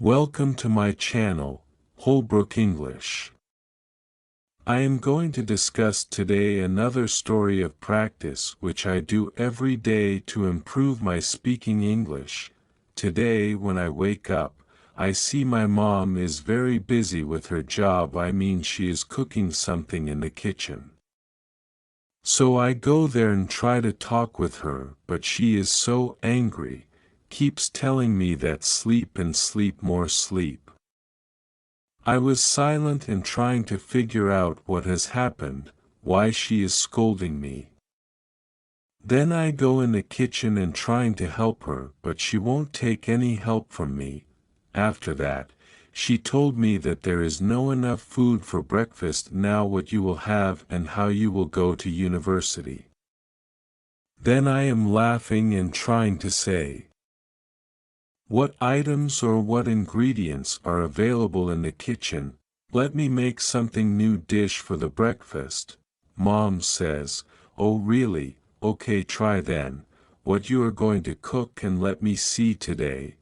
Welcome to my channel, Halbrook English. I am going to discuss today another story of practice which I do every day to improve my speaking English. Today when I wake up, I see my mom is very busy with her job. She is cooking something in the kitchen. So I go there and try to talk with her, but she is so angry, keeps telling me that sleep and sleep more sleep. I was silent and trying to figure out what has happened, why she is scolding me. Then I go in the kitchen and trying to help her, but she won't take any help from me. After that, she told me that there is no enough food for breakfast now, what you will have and how you will go to university. Then I am laughing and trying to say, what items or what ingredients are available in the kitchen? Let me make something new dish for the breakfast. Mom says, oh really, okay, try then, what you are going to cook and let me see today.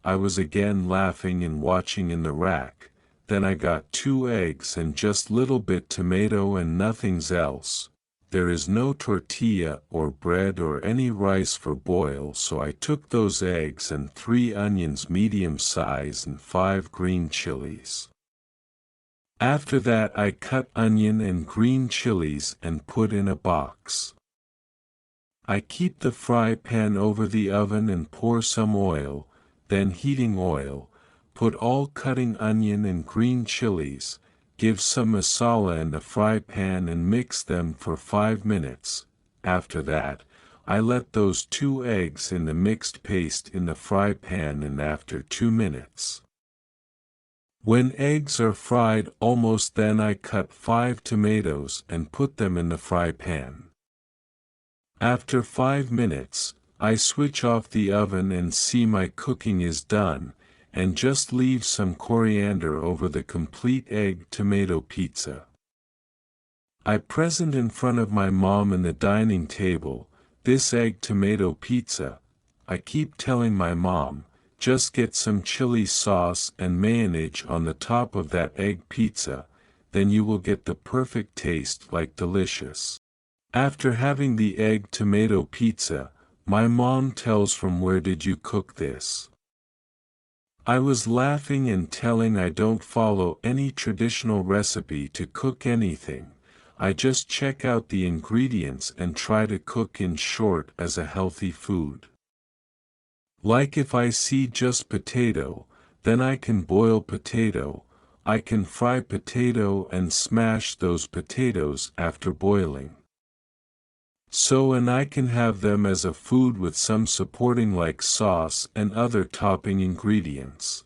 I was again laughing and watching in the rack. Then I got 2 eggs and just little bit tomato and nothing's else. There is no tortilla or bread or any rice for boil, so I took those eggs and 3 onions medium size and 5 green chilies. After that I cut onion and green chilies and put in a box. I keep the fry pan over the oven and pour some oil, then heating oil, put all cutting onion and green chilies, give some masala in the fry pan and mix them for 5 minutes. After that, I let those 2 eggs in the mixed paste in the fry pan, and after 2 minutes, when eggs are fried almost, then I cut 5 tomatoes and put them in the fry pan. After 5 minutes, I switch off the oven and see my cooking is done, and just leave some coriander over the complete egg tomato pizza. I present in front of my mom in the dining table, this egg tomato pizza. I keep telling my mom, just get some chili sauce and mayonnaise on the top of that egg pizza, then you will get the perfect taste, like delicious. After having the egg tomato pizza, my mom tells, from where did you cook this? I was laughing and telling I don't follow any traditional recipe to cook anything. I just check out the ingredients and try to cook, in short, as a healthy food. Like if I see just potato, then I can boil potato, I can fry potato and smash those potatoes after boiling. So, and I can have them as a food with some supporting like sauce and other topping ingredients.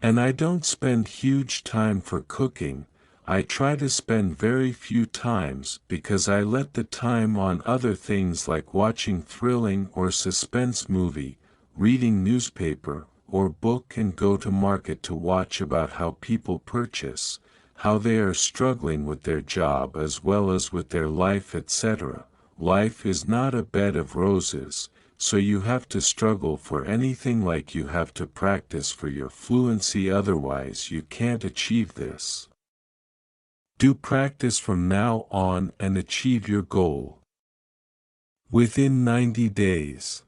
And I don't spend huge time for cooking. I try to spend very few times, because I let the time on other things like watching thrilling or suspense movie, reading newspaper or book, and go to market to watch about how people purchase, how they are struggling with their job as well as with their life, etc. Life is not a bed of roses, so you have to struggle for anything, like you have to practice for your fluency, otherwise you can't achieve this. Do practice from now on and achieve your goal within 90 days.